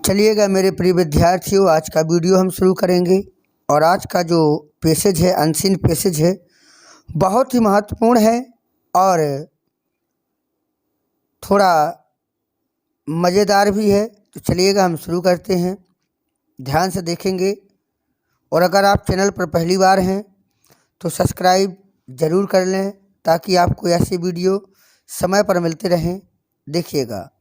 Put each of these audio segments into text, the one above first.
चलिएगा मेरे प्रिय विद्यार्थियों, आज का वीडियो हम शुरू करेंगे। और आज का जो पैसेज है, अनसीन पैसेज है, बहुत ही महत्वपूर्ण है और थोड़ा मज़ेदार भी है। तो चलिएगा हम शुरू करते हैं, ध्यान से देखेंगे। और अगर आप चैनल पर पहली बार हैं तो सब्सक्राइब ज़रूर कर लें ताकि आपको ऐसी वीडियो समय पर मिलते रहें। देखिएगा,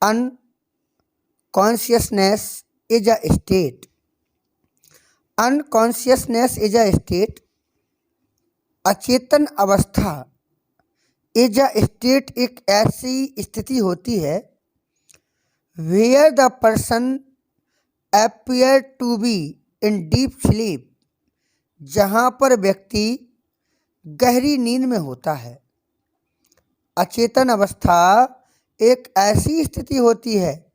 unconsciousness is a state. Unconsciousness is a state, अचेतन अवस्था। इज अ स्टेट एक ऐसी स्थिति होती है where the person appear to be in deep sleep, जहाँ पर व्यक्ति गहरी नींद में होता है। अचेतन अवस्था एक ऐसी स्थिति होती है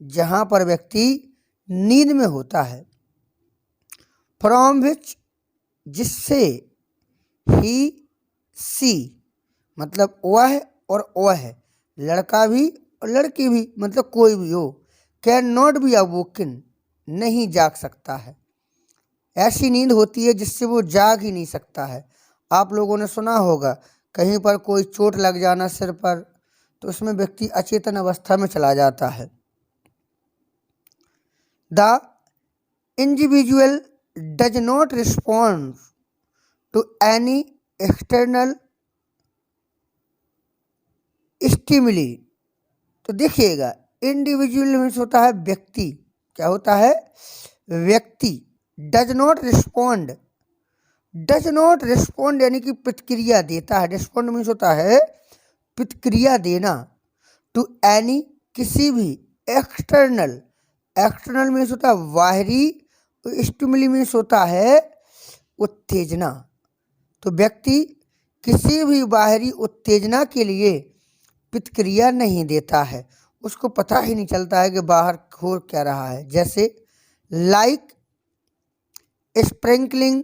जहाँ पर व्यक्ति नींद में होता है। फ्रॉम विच, जिससे, ही सी मतलब वह और वह, लड़का भी और लड़की भी मतलब कोई भी हो, कैन नॉट बी अवोकन, नहीं जाग सकता है। ऐसी नींद होती है जिससे वो जाग ही नहीं सकता है। आप लोगों ने सुना होगा कहीं पर कोई चोट लग जाना सिर पर, तो उसमें व्यक्ति अचेतन अवस्था में चला जाता है। The individual does not respond to any external stimuli. तो देखिएगा, इंडिविजुअल मीन्स होता है व्यक्ति। क्या होता है? व्यक्ति। Does not respond, does not respond यानी कि प्रतिक्रिया देता है। रिस्पॉन्ड मीन्स होता है प्रतिक्रिया देना। टू एनी, किसी भी। एक्सटर्नल, एक्सटर्नल मीन्स होता है बाहरी। स्टिमुली मीन्स होता है उत्तेजना। तो व्यक्ति किसी भी बाहरी उत्तेजना के लिए प्रतिक्रिया नहीं देता है, उसको पता ही नहीं चलता है कि बाहर हो क्या रहा है। जैसे like sprinkling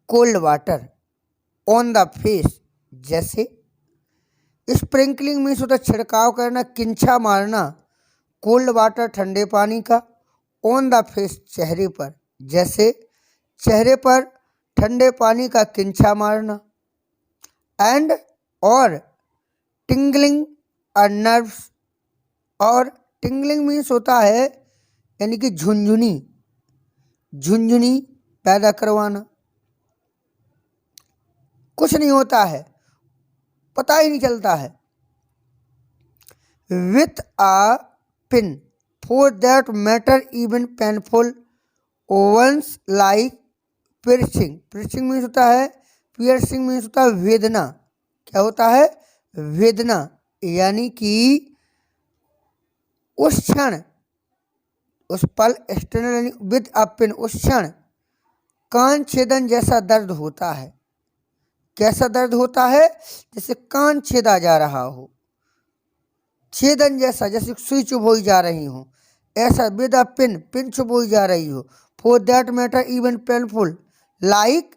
cold water on the face. जैसे स्प्रिंकलिंग मीन्स होता है छिड़काव करना, किंछा मारना, कोल्ड वाटर ठंडे पानी का, ऑन द फेस चेहरे पर। जैसे चेहरे पर ठंडे पानी का किंछा मारना। एंड और टिंगलिंग और नर्व्स, और टिंगलिंग मीन्स होता है यानी कि झुंझुनी, झुंझुनी पैदा करवाना। कुछ नहीं होता है, पता ही नहीं चलता है। With a pin for that matter even painful ones like piercing. Piercing means होता है, पियर्सिंग मीन्स होता है वेदना। क्या होता है? वेदना। यानी कि उस क्षण, उस पल, एक्सटर्नल यानी विद अ पिन, उस क्षण कान छेदन जैसा दर्द होता है। कैसा दर्द होता है? जैसे कान छेदा जा रहा हो, छेदन जैसा, जैसे सुई चुभोई जा रही हो, ऐसा। विद अ पिन, पिन चुभोई जा रही हो। For that matter even painful like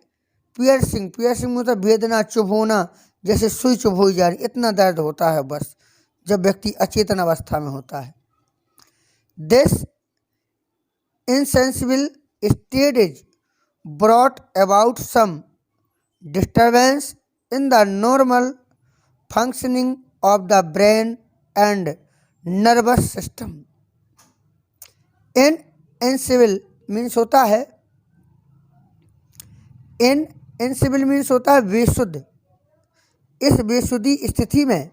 piercing, piercing मतलब वेदना, चुभोना, जैसे सुई चुभोई जा रही, इतना दर्द होता है बस, जब व्यक्ति अचेतन अवस्था में होता है। This insensible state is brought about some disturbance in the normal functioning of the brain and nervous system. Insensible means होता है, insensible means होता है बेसुध। इस बेसुधी स्थिति में,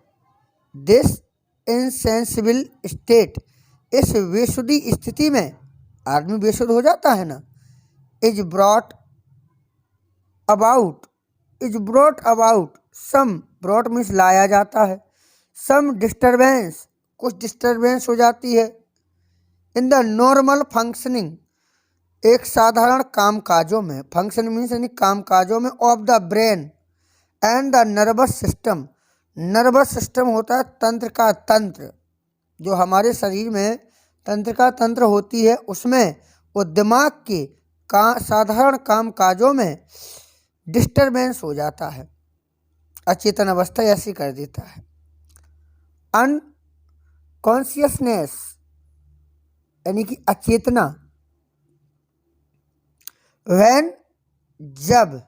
दिस insensible state, इस बेसुधी स्थिति में, आदमी बेसुध हो जाता है ना। Is brought about, is brought about some, brought means लाया जाता है, सम डिस्टर्बेंस, कुछ डिस्टर्बेंस हो जाती है। इन द नॉर्मल फंक्शनिंग, एक साधारण काम काजों में, फंक्शन मीन्स यानी काम काजों में, of the brain and the nervous system. Nervous system होता है तंत्र का तंत्र, जो हमारे शरीर में तंत्र का तंत्र होती है, उसमें वो दिमाग के साधारण काम काजों में डिस्टर्बेंस हो जाता है। अचेतन अवस्था ऐसी कर देता है। अनकॉन्शियसनेस यानी कि अचेतना। व्हेन जब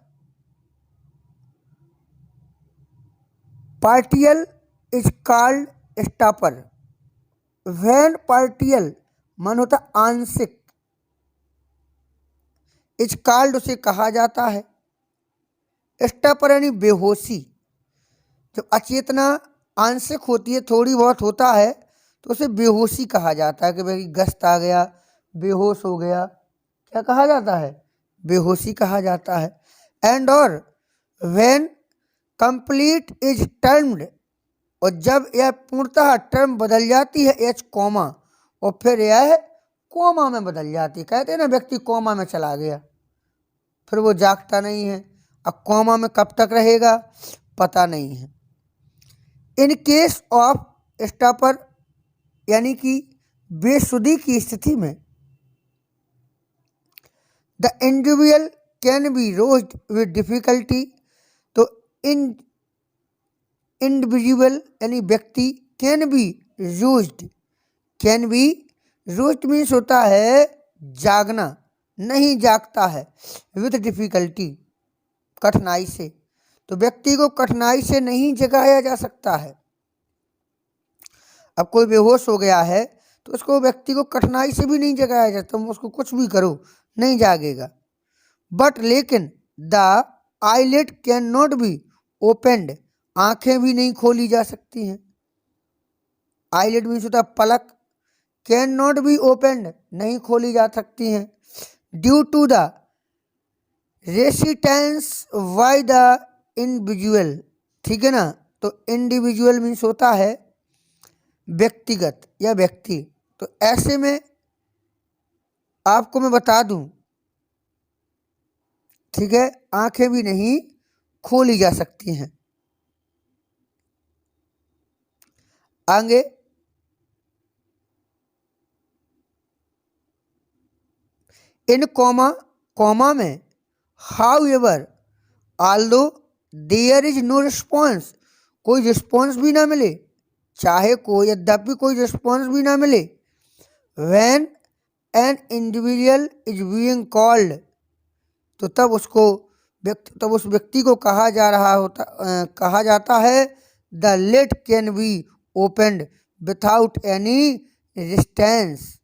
partial is called stopper. When partial मन होता आंशिक, इज कॉल्ड उसे कहा जाता है, स्टॉपर यानी बेहोशी। जब अचेतना आंशिक होती है, थोड़ी बहुत होता है, तो उसे बेहोशी कहा जाता है कि भाई गस्त आ गया, बेहोश हो गया, क्या कहा जाता है, बेहोशी कहा जाता है। एंड और व्हेन कंप्लीट इज टर्म्ड, और जब यह पूर्णतः टर्म बदल जाती है एच कॉमा, और फिर यह कोमा में बदल जाती है। कहते हैं ना व्यक्ति कोमा में चला गया, फिर वो जागता नहीं है। अब कोमा में कब तक रहेगा पता नहीं है। इन केस ऑफ स्टॉपर यानी कि बेसुधी की स्थिति में, the individual can be roused with difficulty. तो इन इंडिविजुअल यानी व्यक्ति, can be used, can be roused means होता है जागना, नहीं जागता है, विद डिफिकल्टी कठिनाई से। तो व्यक्ति को कठिनाई से नहीं जगाया जा सकता है। अब कोई बेहोश हो गया है तो उसको व्यक्ति को कठिनाई से भी नहीं जगाया जाता, तुम उसको कुछ भी करो नहीं जागेगा। बट लेकिन the eyelet can not be opened, आंखें भी नहीं खोली जा सकती हैं। आईलेट मीन्स होता है पलक, कैन नॉट बी ओपेंड नहीं खोली जा सकती हैं, due to the resistance by the individual. ठीक है ना, तो इंडिविजुअल मीन्स होता है व्यक्तिगत या व्यक्ति। तो ऐसे में आपको मैं बता दूं, ठीक है, आंखें भी नहीं खोली जा सकती हैं। आगे इन कॉमा में however although there is no response, कोई रिस्पॉन्स भी ना मिले, चाहे कोई यद्यपि कोई रिस्पॉन्स भी ना मिले। When an individual is being called, तो तब उस व्यक्ति को कहा जाता है the lid can be opened without any resistance,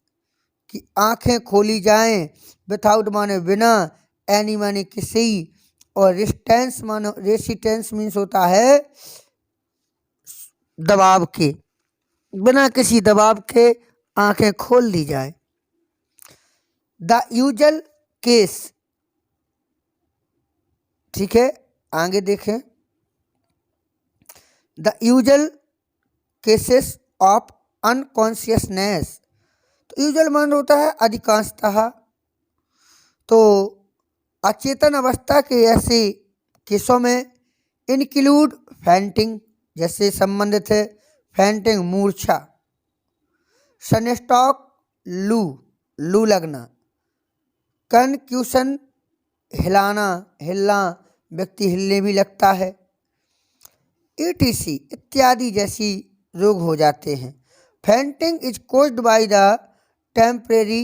कि आंखें खोली जाएं। विथाउट माने बिना, एनी माने किसी, और रेसिस्टेंस मीन्स होता है दबाव के, बिना किसी दबाव के आंखें खोल दी जाए। द यूजुअल केस, ठीक है, आगे देखें। The usual cases of unconsciousness, तो यूजुअल मान होता है अधिकांशतः। तो अचेतन अवस्था के ऐसे केसों में इंक्लूड फेंटिंग, जैसे संबंधित है फेंटिंग मूर्छा, सनस्ट्रोक लू लगना, कंक्यूशन हिलना व्यक्ति हिलने भी लगता है, ETC इत्यादि जैसी रोग हो जाते हैं। Fainting is caused by the temporary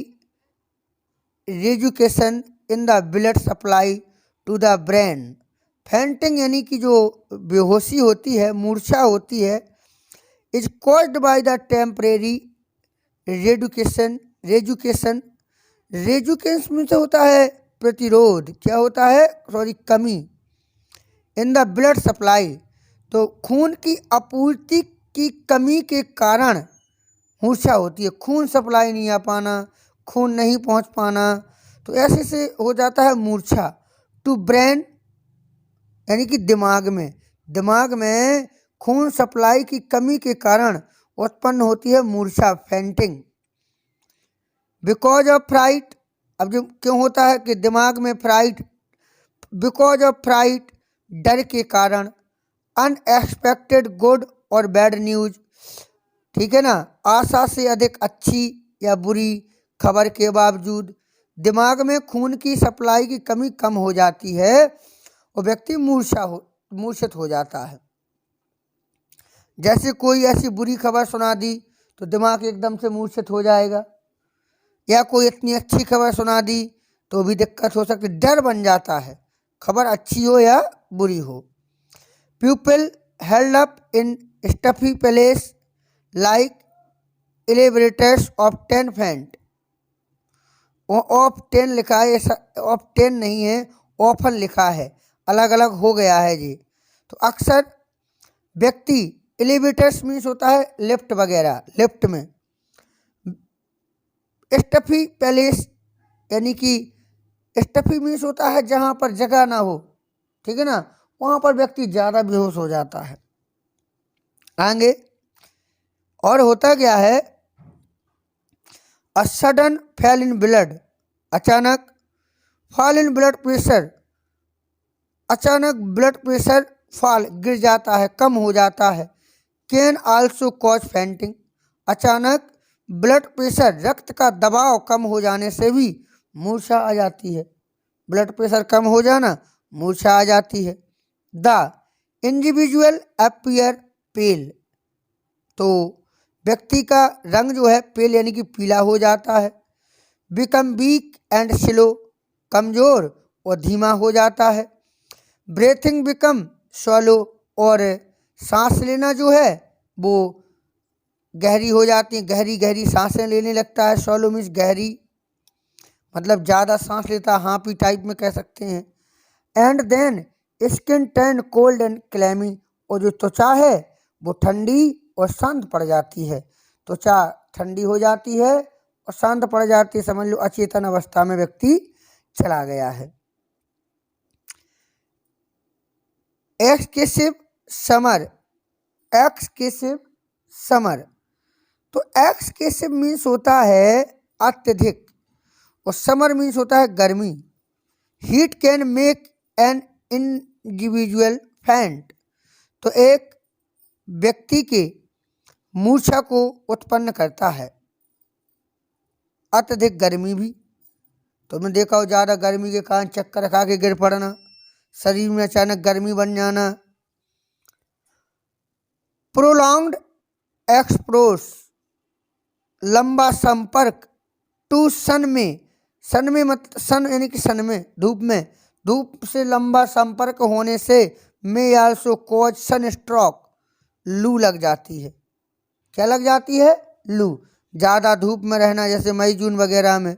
reduction in the blood supply to the brain. Fainting यानी कि जो बेहोशी होती है, मूर्छा होती है, is caused by the temporary reduction में से होता है प्रतिरोध, क्या होता है, सॉरी, कमी, इन द ब्लड सप्लाई, तो खून की आपूर्ति की कमी के कारण मूर्छा होती है। खून सप्लाई नहीं आ पाना, खून नहीं पहुंच पाना, तो ऐसे से हो जाता है मूर्छा। टू ब्रेन यानी कि दिमाग में खून सप्लाई की कमी के कारण उत्पन्न होती है मूर्छा, फेंटिंग। बिकॉज ऑफ फ्राइट, अब जो क्यों होता है कि दिमाग में फ्राइट, बिकॉज ऑफ फ्राइट डर के कारण, अनएक्सपेक्टेड गुड और बैड न्यूज, ठीक है ना, आशा से अधिक अच्छी या बुरी खबर के बावजूद दिमाग में खून की सप्लाई की कमी कम हो जाती है और व्यक्ति मूर्छित हो जाता है। जैसे कोई ऐसी बुरी खबर सुना दी तो दिमाग एकदम से मूर्छित हो जाएगा। या कोई इतनी अच्छी खबर सुना दी तो भी दिक्कत हो सकती, डर बन जाता है, खबर अच्छी हो या बुरी हो। People held up in stuffy palace like elevators of 10 फेंट। ऑफ 10 लिखा है, ऑफ 10 नहीं है, ऑफन लिखा है, अलग अलग हो गया है जी। तो अक्सर व्यक्ति, एलिवेटर्स मीन्स होता है लिफ्ट वगैरह, लिफ्ट में। स्टफी पैलेस यानी कि स्टफी मीन्स होता है जहाँ पर जगह ना हो, ठीक है ना, वहाँ पर व्यक्ति ज़्यादा बेहोश हो जाता है। आगे और होता क्या है, अ सडन फैल इन ब्लड, अचानक, फॉल इन ब्लड प्रेशर, अचानक ब्लड प्रेशर फॉल गिर जाता है, कम हो जाता है। कैन आल्सो कॉज फेंटिंग, अचानक ब्लड प्रेशर, रक्त का दबाव कम हो जाने से भी मूर्छा आ जाती है। ब्लड प्रेशर कम हो जाना, मूर्छा आ जाती है। द इंडिविजुअल अपीयर पेल, तो व्यक्ति का रंग जो है पेल यानी कि पीला हो जाता है। बिकम वीक एंड स्लो, कमजोर और धीमा हो जाता है। ब्रेथिंग बिकम शॉलो, और सांस लेना जो है वो गहरी हो जाती है, गहरी गहरी सांसें लेने लगता है। शॉलो मीन्स गहरी, मतलब ज़्यादा सांस लेता, हांपी टाइप में कह सकते हैं। And then skin turn cold and clammy, और जो त्वचा है वो ठंडी और शांत पड़ जाती है। त्वचा ठंडी हो जाती है और शांत पड़ जाती है, समझ लो अचेतन अवस्था में व्यक्ति चला गया है। एक्सकेसिव समर, एक्सकेसिव समर, तो एक्सकेसिव मीन्स होता है अत्यधिक और समर मीन्स होता है गर्मी। Heat can make an individual फेंट, तो एक व्यक्ति के मूर्छा को उत्पन्न करता है। अत्यधिक गर्मी भी, तुमने देखा हो ज़्यादा गर्मी के कारण चक्कर खा के गिर पड़ना, शरीर में अचानक गर्मी बन जाना। प्रोलॉन्ग्ड एक्सपोज, लंबा संपर्क टू सन में, सन में मतलब सन यानी कि सन में, धूप में, धूप से लंबा संपर्क होने से may also cause sun stroke, लू लग जाती है। क्या लग जाती है? लू, ज़्यादा धूप में रहना, जैसे मई जून वगैरह में।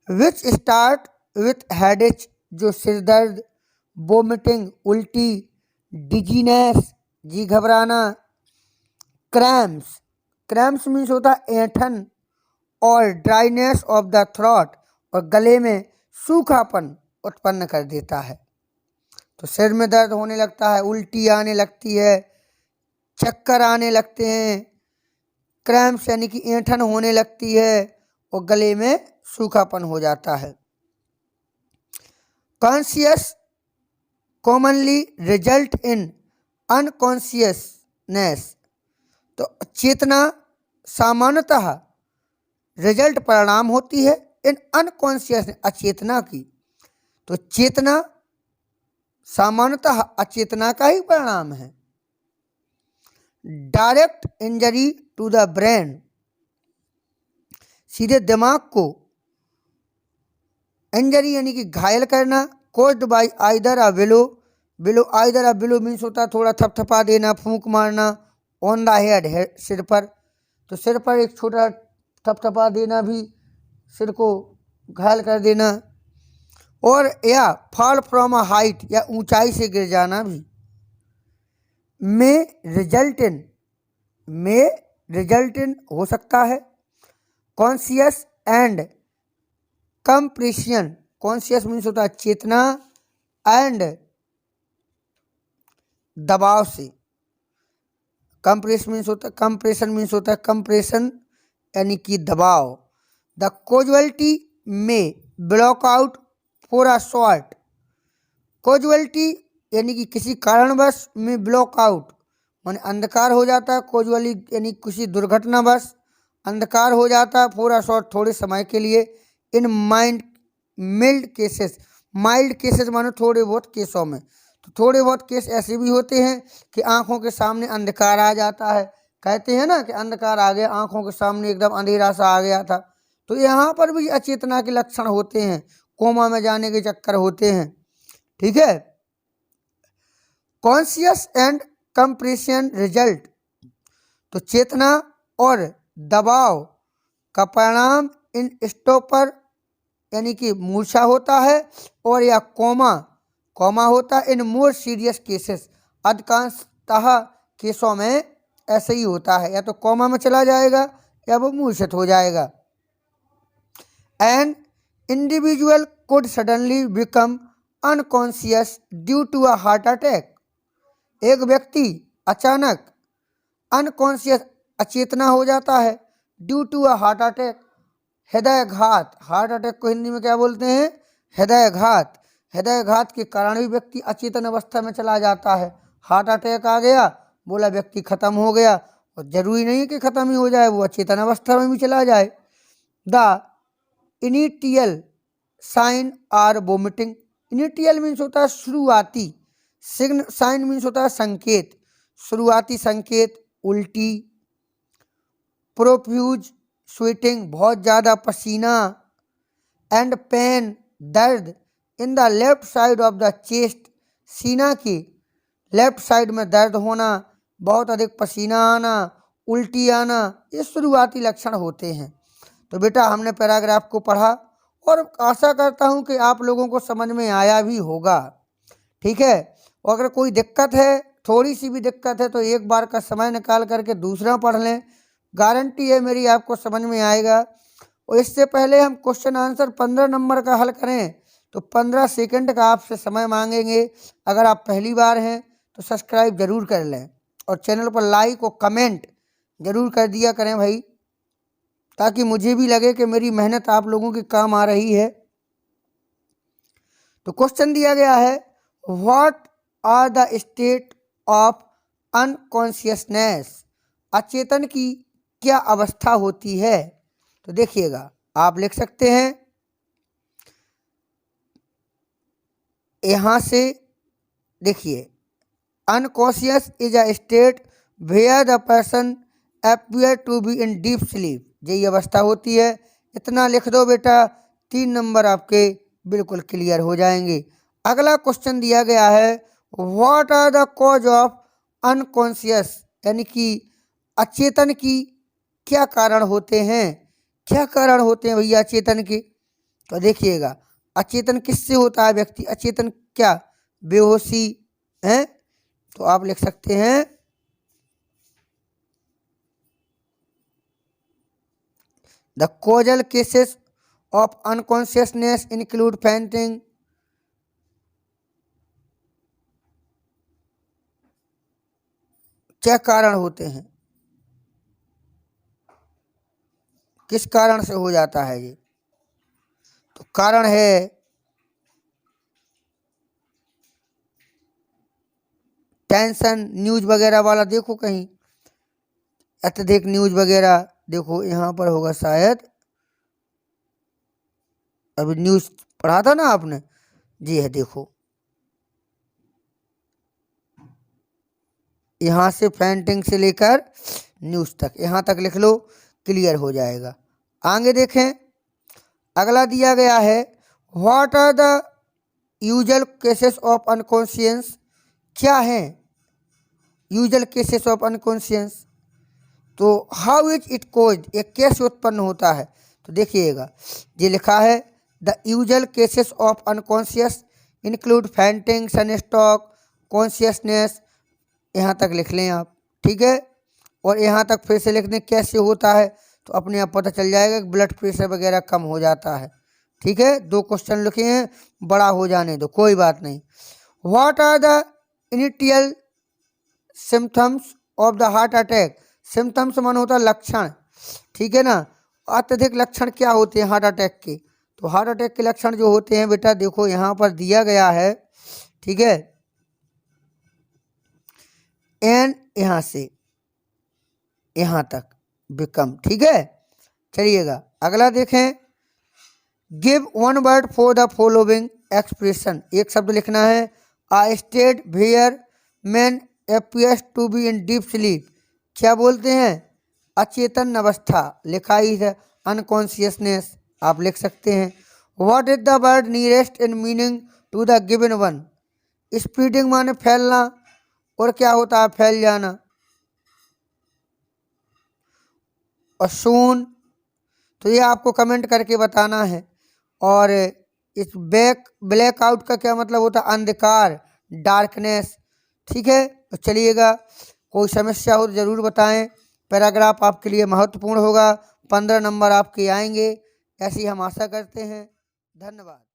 विच स्टार्ट विथ हेडेच, जो सिर दर्द, वोमिटिंग उल्टी, डिजीनेस जी घबराना, क्रैम्प्स, क्रैम्प्स मीन्स होता है ऐंठन, और ड्राइनेस ऑफ द थ्रोट, और गले में सूखापन उत्पन्न कर देता है। तो सिर में दर्द होने लगता है, उल्टी आने लगती है, चक्कर आने लगते हैं, क्रैम्प्स यानी कि ऐंठन होने लगती है और गले में सूखापन हो जाता है। Conscious commonly result in unconsciousness, तो चेतना सामान्यतः रिजल्ट परिणाम होती है इन अनकॉन्शियस, अचेतना की। तो चेतना सामान्यतः अचेतना का ही परिणाम है। Direct injury to the brain, सीधे दिमाग को इंजरी यानी कि घायल करना। Caused by either a blow, blow either a blow means होता है थोड़ा थपथपा देना, फूंक मारना। ऑन द हेड, सिर पर, तो सिर पर एक छोटा थपथपा देना भी सिर को घायल कर देना। और या फॉल फ्रॉम अ हाइट, या ऊंचाई से गिर जाना भी। मे रिजल्ट इन हो सकता है। Conscious and compression, conscious means होता है चेतना, एंड दबाव से। कंप्रेशन मीन्स होता है कंप्रेशन यानी कि दबाव। The casualty may black out for a short, casualty यानी कि किसी कारणवश में ब्लॉक आउट माने अंधकार हो जाता है। कोजुअली यानी किसी दुर्घटनावश अंधकार हो जाता है, फॉर अ शॉर्ट थोड़े समय के लिए। इन माइल्ड केसेस, माइल्ड केसेस मानो थोड़े बहुत केसों में, तो थोड़े बहुत केस ऐसे भी होते हैं कि आंखों के सामने अंधकार आ जाता है। कहते हैं ना कि अंधकार आ गया, आंखों के सामने एकदम अंधेरा सा आ गया था, तो यहाँ पर भी अचेतना के लक्षण होते हैं, कोमा में जाने के चक्कर होते हैं। ठीक है। कॉन्शियस एंड कंप्रेशन रिजल्ट, तो चेतना और दबाव का परिणाम इन स्टोपर यानी कि मूर्छा होता है और या कोमा होता है इन मोर सीरियस केसेस, अधिकांशतः केसों में ऐसे ही होता है, या तो कोमा में चला जाएगा या वो मूर्छित हो जाएगा। An individual could suddenly become unconscious due to a heart attack, एक व्यक्ति अचानक अनकॉन्शियस अचेतना हो जाता है due to a heart attack, हृदयघात। हार्ट अटैक को हिंदी में क्या बोलते हैं? हृदयघात। हृदयघात के कारण भी व्यक्ति अचेतन अवस्था में चला जाता है। हार्ट अटैक आ गया, बोला व्यक्ति खत्म हो गया, और जरूरी नहीं कि खत्म ही हो जाए, वो अचेतन अवस्था में भी चला जाए। The initial sign are vomiting, initial means होता है शुरुआती, साइन मीन्स होता है संकेत, शुरुआती संकेत, उल्टी, प्रोफ्यूज स्वेटिंग, बहुत ज़्यादा पसीना, एंड पेन, दर्द in the left side of the chest, सीना की लेफ्ट साइड में दर्द होना, बहुत अधिक पसीना आना, उल्टी आना, ये शुरुआती लक्षण होते हैं। तो बेटा हमने पैराग्राफ को पढ़ा और आशा करता हूँ कि आप लोगों को समझ में आया भी होगा। ठीक है। और अगर कोई दिक्कत है, थोड़ी सी भी दिक्कत है, तो एक बार का समय निकाल करके दूसरा पढ़ लें, गारंटी है मेरी आपको समझ में आएगा। और इससे पहले हम क्वेश्चन आंसर 15 नंबर का हल करें तो 15 सेकंड का आपसे समय मांगेंगे। अगर आप पहली बार हैं तो सब्सक्राइब जरूर कर लें और चैनल पर लाइक और कमेंट जरूर कर दिया करें भाई, ताकि मुझे भी लगे कि मेरी मेहनत आप लोगों के काम आ रही है। तो क्वेश्चन दिया गया है, what are the state of unconsciousness, अचेतन की क्या अवस्था होती है? तो देखिएगा, आप लिख सकते हैं यहाँ से, देखिए, unconscious is a state where the person appear to be in deep sleep, यही अवस्था होती है। इतना लिख दो बेटा, 3 नंबर आपके बिल्कुल क्लियर हो जाएंगे। अगला क्वेश्चन दिया गया है, what are the cause of unconscious, यानी कि अचेतन की क्या कारण होते हैं? क्या कारण होते हैं भैया अचेतन के? तो देखिएगा, अचेतन किससे होता है व्यक्ति अचेतन? क्या बेहोशी है? तो आप लिख सकते हैं the causal cases of unconsciousness include fainting, क्या कारण होते हैं, किस कारण से हो जाता है ये? तो कारण है टेंशन, न्यूज वगैरह वाला, देखो कहीं अत्यधिक न्यूज वगैरह, देखो यहाँ पर होगा शायद, अभी न्यूज पढ़ा था ना आपने, जी है, देखो यहाँ से फेंटिंग से लेकर न्यूज तक, यहाँ तक लिख लो, क्लियर हो जाएगा। आगे देखें, अगला दिया गया है, what are the usual cases of unconscious, क्या है यूजुअल केसेस ऑफ अनकॉन्शियस? तो हाउ इज इट कोज, ये कैसे उत्पन्न होता है? तो देखिएगा, ये लिखा है the usual cases of unconscious include fainting, sunstroke, consciousness, यहाँ तक लिख लें आप। ठीक है। और यहाँ तक फिर से लिख दें कैसे होता है, तो अपने आप पता चल जाएगा कि ब्लड प्रेशर वगैरह कम हो जाता है। ठीक है। 2 क्वेश्चन लिखे हैं, बड़ा हो जाने दो, कोई बात नहीं। What are the initial symptoms of the heart attack, symptoms मन होता है लक्षण, ठीक है ना। अत्यधिक लक्षण क्या होते हैं हार्ट अटैक के? तो हार्ट अटैक के लक्षण जो होते हैं बेटा, देखो यहाँ पर दिया गया है। ठीक है। एन यहाँ से यहाँ तक बिकम, ठीक है। चलिएगा अगला देखें, give 1 word for the following expression, एक शब्द लिखना है। A state where man appears to be in deep sleep, क्या बोलते हैं? अचेतन अवस्था, लिखा ही है अनकॉन्शियसनेस आप लिख सकते हैं। What is the word nearest in meaning to the given one. Spreading माने फैलना, और क्या होता है फैल जाना। और सून, तो ये आपको कमेंट करके बताना है। और इस ब्लैकआउट का क्या मतलब होता है, अंधकार, डार्कनेस। ठीक है, तो चलिएगा, कोई समस्या हो तो ज़रूर बताएं। पैराग्राफ आपके लिए महत्वपूर्ण होगा, 15 नंबर आपके आएंगे, ऐसी हम आशा करते हैं। धन्यवाद।